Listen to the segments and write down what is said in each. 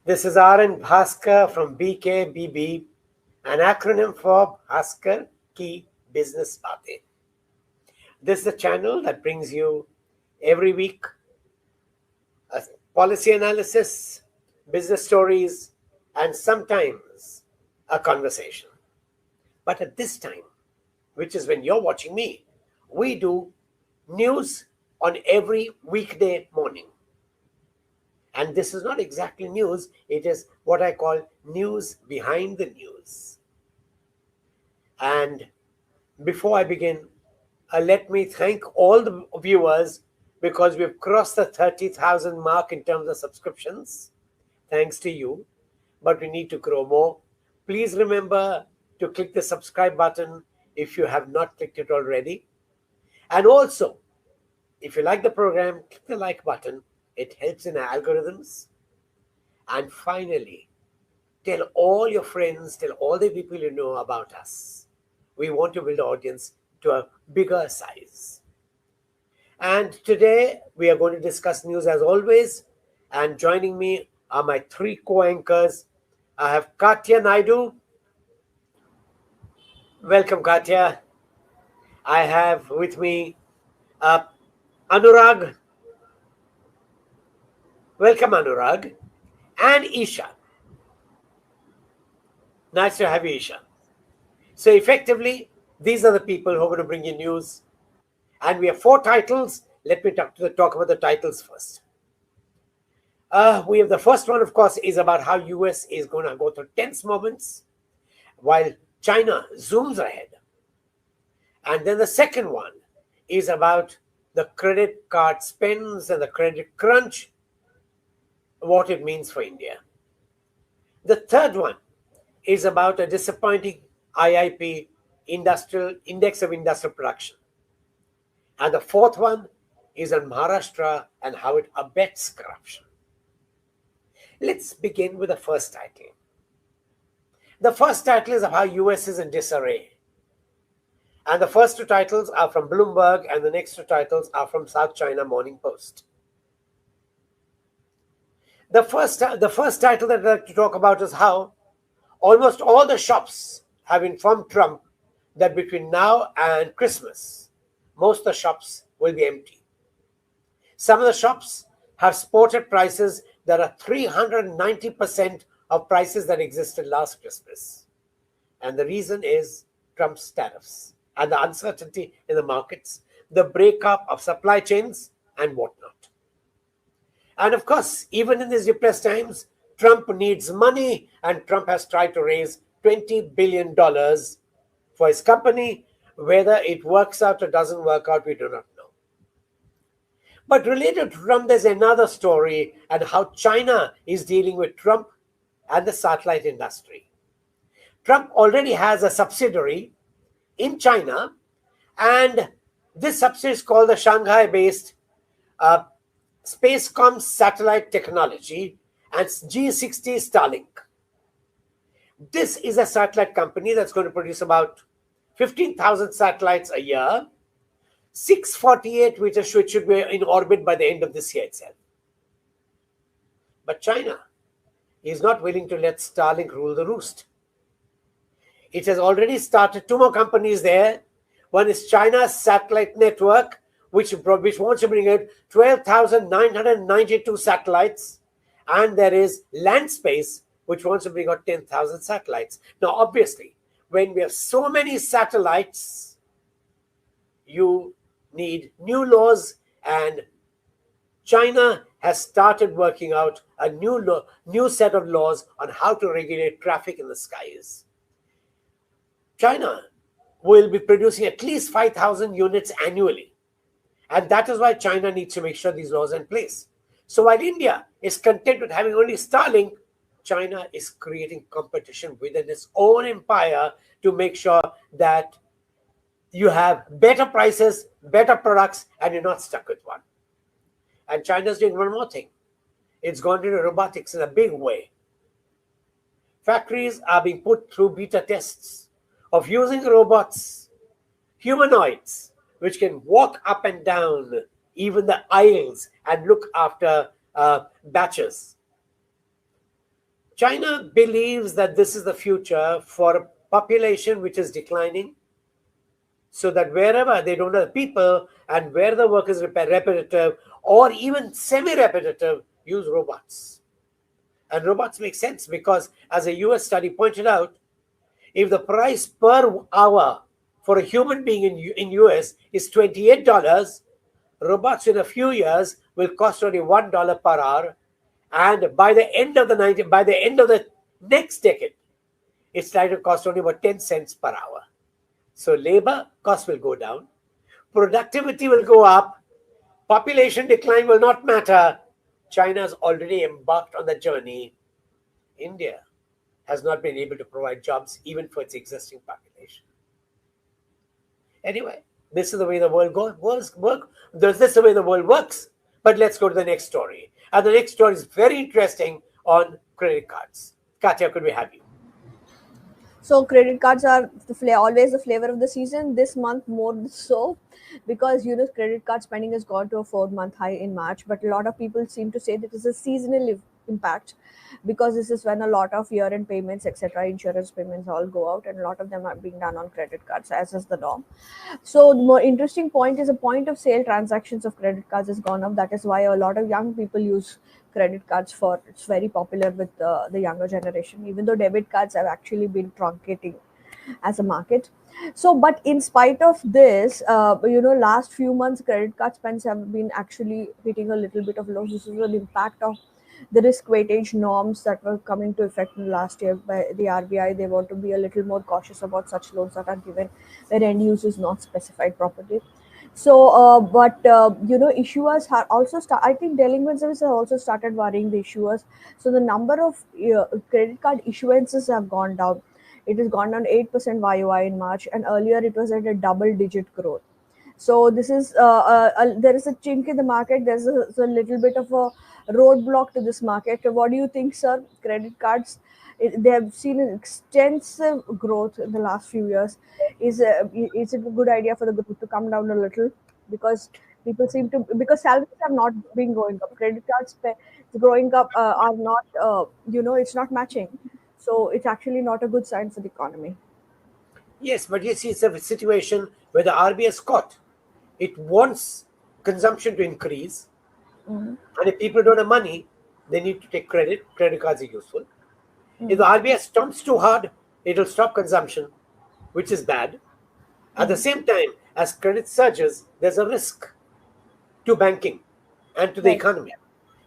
This is R.N. Bhaskar from BKBB, an acronym for Bhaskar Ki Business Baatein. This is a channel that brings you every week a policy analysis, business stories, and sometimes a conversation. But at this time, which is when you're watching me, we do news on every weekday morning. And this is not exactly news, it is what I call news behind the news. And before I begin, let me thank all the viewers because we've crossed the 30,000 mark in terms of subscriptions. Thanks to you, but we need to grow more. Please remember to click the subscribe button if you have not clicked it already. And also, if you like the program, click the like button. It helps in our algorithms. And finally, tell all your friends, tell all the people you know about us. We want to build an audience to a bigger size. And today, we are going to discuss news as always. And joining me are my three co-anchors. I have Katya Naidu. Welcome, Katya. I have with me Anurag. Welcome, Anurag. And Isha. Nice to have you, Isha. So effectively, these are the people who are going to bring you news. And we have 4 titles. Let me talk about the titles first. We have the first one, of course, is about how US is going to go through tense moments while China zooms ahead. And then the second one is about the credit card spends and the credit crunch, what it means for India. The third one is about a disappointing IIP industrial index of industrial production. And the fourth one is on Maharashtra and how it abets corruption. Let's begin with the first title. The first title is of how US is in disarray. And the first 2 titles are from Bloomberg and the next 2 titles are from South China Morning Post. The first title that I'd like to talk about is how almost all the shops have informed Trump that between now and Christmas, most of the shops will be empty. Some of the shops have sported prices that are 390% of prices that existed last Christmas. And the reason is Trump's tariffs and the uncertainty in the markets, the breakup of supply chains and whatnot. And of course, even in these depressed times, Trump needs money, and Trump has tried to raise $20 billion for his company. Whether it works out or doesn't work out, we do not know. But related to Trump, there's another story and how China is dealing with Trump and the satellite industry. Trump already has a subsidiary in China, and this subsidiary is called the Shanghai-based Spacecom Satellite Technology and G60 Starlink. This is a satellite company that's going to produce about 15,000 satellites a year, 648 which should be in orbit by the end of this year itself. But China is not willing to let Starlink rule the roost. It has already started 2 more companies there. One is China's Satellite Network, which wants to bring out 12,992 satellites. And there is Landspace, which wants to bring out 10,000 satellites. Now, obviously, when we have so many satellites, you need new laws, and China has started working out a new set of laws on how to regulate traffic in the skies. China will be producing at least 5,000 units annually. And that is why China needs to make sure these laws are in place. So while India is content with having only Starlink, China is creating competition within its own empire to make sure that you have better prices, better products, and you're not stuck with one. And China's doing one more thing. It's gone into robotics in a big way. Factories are being put through beta tests of using robots, humanoids, which can walk up and down even the aisles and look after batches. China believes that this is the future for a population which is declining, so that wherever they don't have people and where the work is repetitive or even semi-repetitive, use robots. And robots make sense because, as a US study pointed out, if the price per hour for a human being in US is $28, robots in a few years will cost only $1 per hour, and by the end of the next decade, it's likely to cost only about 10 cents per hour. So labor costs will go down, productivity will go up, population decline will not matter. China's already embarked on the journey. India has not been able to provide jobs even for its existing population. Anyway, this is the way the world this is the way the world works. But let's go to the next story. And the next story is very interesting on credit cards. Katya, could we have you? So credit cards are always the flavor of the season. This month more so, because credit card spending has gone to a 4-month high in March. But a lot of people seem to say that this is a seasonal impact, because this is when a lot of year-end payments, etc., insurance payments all go out, and a lot of them are being done on credit cards, as is the norm. So the more interesting point is the point of sale transactions of credit cards has gone up. That is why a lot of young people use credit cards for. It's very popular with the younger generation, even though debit cards have actually been truncating as a market. So, but in spite of this, last few months credit card spends have been actually hitting a little bit of lows. This is an impact of the risk weightage norms that were coming into effect in last year by the RBI. They want to be a little more cautious about such loans that are given where end use is not specified properly. So, issuers have also I think delinquencies have also started worrying the issuers. So the number of credit card issuances have gone down. It has gone down 8% YOY in March, and earlier it was at a double-digit growth. So this is there is a chink in the market. There's a little bit of a roadblock to this market. What do you think, sir? Credit cards, they have seen an extensive growth in the last few years. Is it a good idea for the group to come down a little, because people seem to, because salaries have not been going up, credit cards growing up are not it's not matching, so it's actually not a good sign for the economy. Yes, but you see, it's a situation where the RBI is caught. It wants consumption to increase, Mm-hmm. and if people don't have money, they need to take credit. Credit cards are useful. If the RBI stomps too hard, it will stop consumption, which is bad. At the same time, as credit surges, there's a risk to banking and to the Right. economy.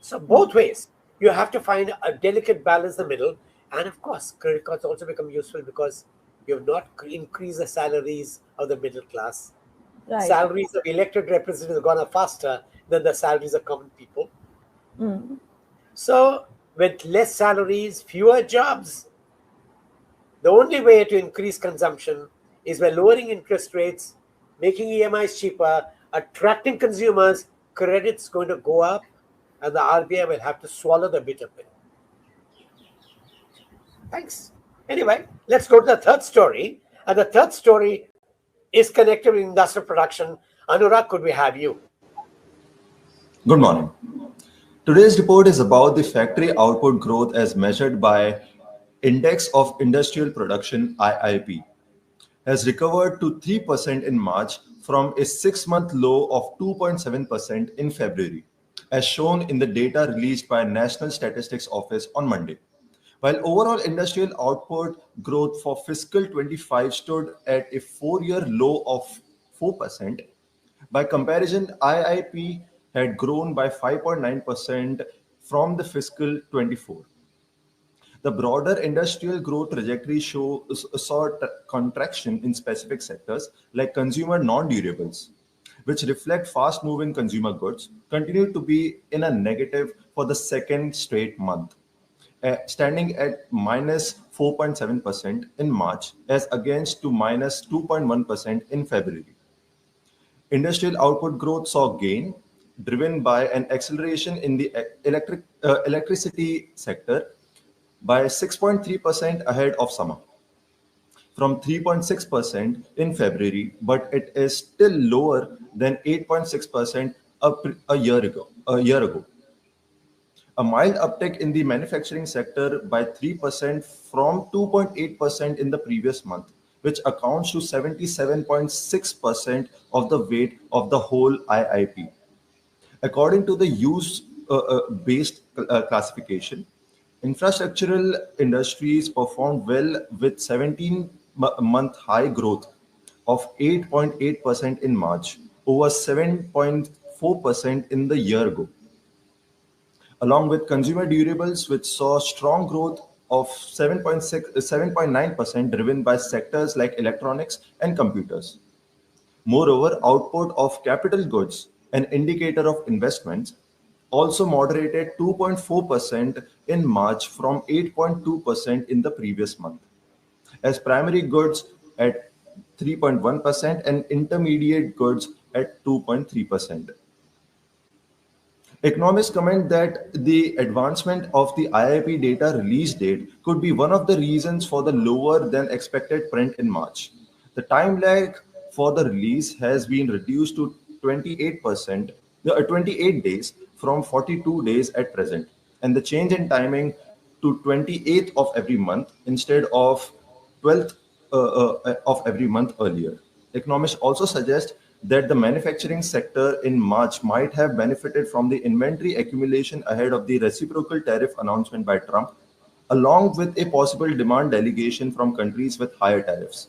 So both ways, you have to find a delicate balance in the middle. And of course, credit cards also become useful because you have not increased the salaries of the middle class. Right. Salaries of elected representatives have gone up faster than the salaries of common people. Mm. So with less salaries, fewer jobs, the only way to increase consumption is by lowering interest rates, making EMIs cheaper, attracting consumers. Credit's going to go up, and the RBI will have to swallow the bitter pill. Thanks. Anyway, let's go to the third story. And the third story is connected with industrial production. Anurag, could we have you? Good morning. Today's report is about the factory output growth as measured by Index of Industrial Production IIP has recovered to 3% in March from a 6-month low of 2.7% in February, as shown in the data released by National Statistics Office on Monday. While overall industrial output growth for fiscal 25 stood at a 4-year low of 4%, by comparison, IIP had grown by 5.9% from the fiscal 24. The broader industrial growth trajectory saw contraction in specific sectors like consumer non-durables, which reflect fast-moving consumer goods, continued to be in a negative for the second straight month, standing at minus 4.7% in March as against to minus 2.1% in February. Industrial output growth saw gain, driven by an acceleration in the electricity sector by 6.3% ahead of summer, from 3.6% in February, but it is still lower than 8.6% a year ago. A mild uptick in the manufacturing sector by 3% from 2.8% in the previous month, which accounts to 77.6% of the weight of the whole IIP. According to the use based classification, infrastructural industries performed well with 17-month high growth of 8.8% in March, over 7.4% in the year ago, along with consumer durables, which saw strong growth of 7.9% driven by sectors like electronics and computers. Moreover, output of capital goods, an indicator of investments, also moderated 2.4% in March from 8.2% in the previous month, as primary goods at 3.1% and intermediate goods at 2.3%. Economists comment that the advancement of the IIP data release date could be one of the reasons for the lower than expected print in March. The time lag for the release has been reduced to 28 days from 42 days at present, and the change in timing to 28th of every month instead of 12th of every month earlier. Economists also suggest that the manufacturing sector in March might have benefited from the inventory accumulation ahead of the reciprocal tariff announcement by Trump, along with a possible demand delegation from countries with higher tariffs.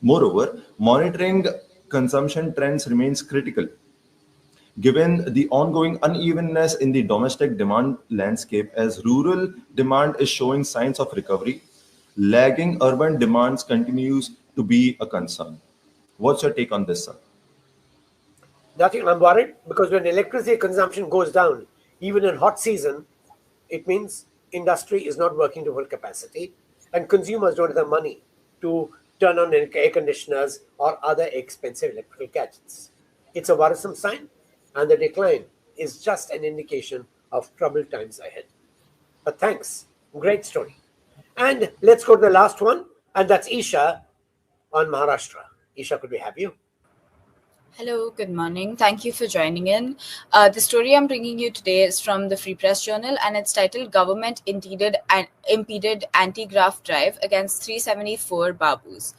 Moreover, monitoring consumption trends remains critical, given the ongoing unevenness in the domestic demand landscape, as rural demand is showing signs of recovery, lagging urban demands continues to be a concern. What's your take on this, sir? Nothing, I'm worried because when electricity consumption goes down, even in hot season, it means industry is not working to full capacity and consumers don't have the money to turn on air conditioners or other expensive electrical gadgets. It's a worrisome sign, and the decline is just an indication of troubled times ahead. But thanks, great story. And let's go to the last one, and that's Isha on Maharashtra. Isha, could we have you? Hello, good morning. Thank you for joining in. The story I'm bringing you today is from the Free Press Journal, and it's titled Government Impeded Anti-Graft Drive Against 374 Babus.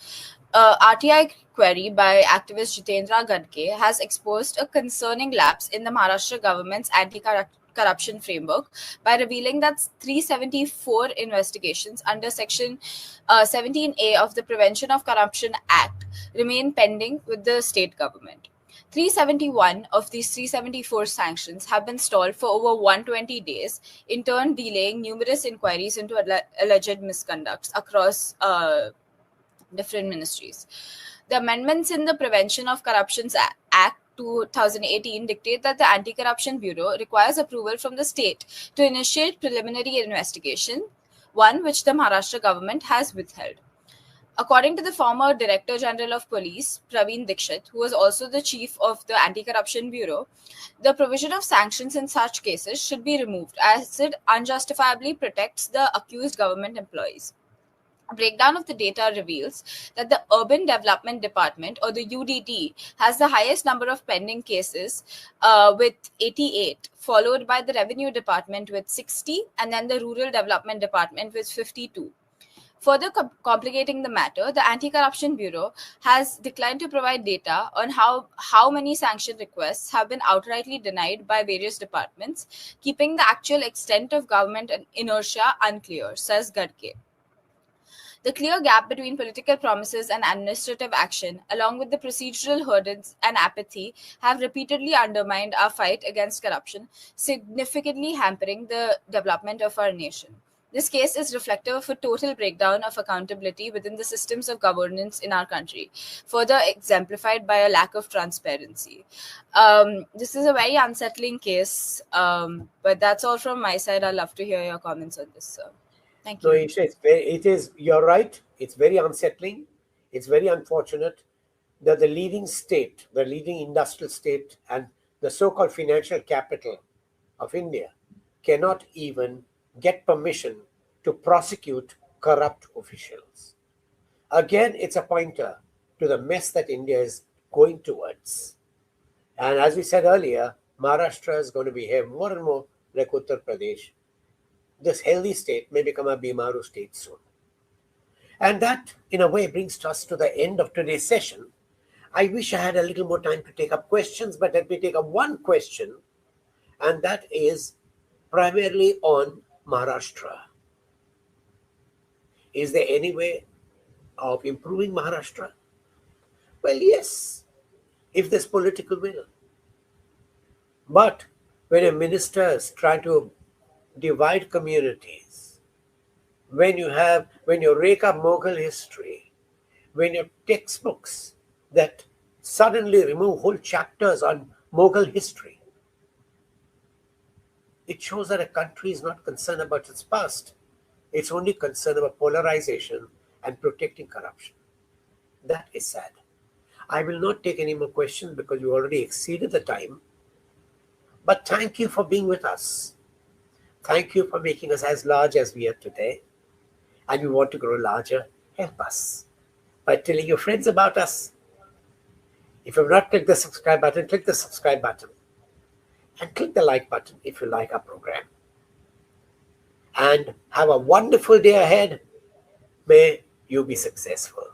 RTI query by activist Jitendra Gadke has exposed a concerning lapse in the Maharashtra government's anti-corruption framework by revealing that 374 investigations under Section 17A of the Prevention of Corruption Act remain pending with the state government. 371 of these 374 sanctions have been stalled for over 120 days, in turn delaying numerous inquiries into alleged misconducts across different ministries. The amendments in the Prevention of Corruption Act 2018 dictate that the Anti-Corruption Bureau requires approval from the state to initiate preliminary investigation, one which the Maharashtra government has withheld. According to the former Director General of Police, Praveen Dikshit, who was also the chief of the Anti-Corruption Bureau, the provision of sanctions in such cases should be removed as it unjustifiably protects the accused government employees. A breakdown of the data reveals that the Urban Development Department, or the UDT, has the highest number of pending cases with 88, followed by the Revenue Department with 60, and then the Rural Development Department with 52. Further complicating the matter, the Anti-Corruption Bureau has declined to provide data on how many sanction requests have been outrightly denied by various departments, keeping the actual extent of government inertia unclear, says Gadke. The clear gap between political promises and administrative action, along with the procedural hurdles and apathy, have repeatedly undermined our fight against corruption, significantly hampering the development of our nation. This case is reflective of a total breakdown of accountability within the systems of governance in our country, further exemplified by a lack of transparency. This is a very unsettling case, but that's all from my side. I'd love to hear your comments on this, sir. Thank you. No, Isha, you're right. It's very unsettling. It's very unfortunate that the leading state, the leading industrial state, and the so-called financial capital of India cannot even get permission to prosecute corrupt officials. Again, it's a pointer to the mess that India is going towards. And as we said earlier, Maharashtra is going to behave more and more like Uttar Pradesh, this healthy state may become a Bimaru state soon. And that, in a way, brings us to the end of today's session. I wish I had a little more time to take up questions, but let me take up one question, and that is primarily on Maharashtra. Is there any way of improving Maharashtra? Well, yes, if there's political will. But when a minister is trying to divide communities, when you rake up Mughal history, when your textbooks that suddenly remove whole chapters on Mughal history, it shows that a country is not concerned about its past. It's only concerned about polarization and protecting corruption. That is sad. I will not take any more questions because you already exceeded the time. But thank you for being with us. Thank you for making us as large as we are today. And we want to grow larger. Help us by telling your friends about us. If you have not clicked the subscribe button, click the subscribe button. And click the like button if you like our program. And have a wonderful day ahead. May you be successful.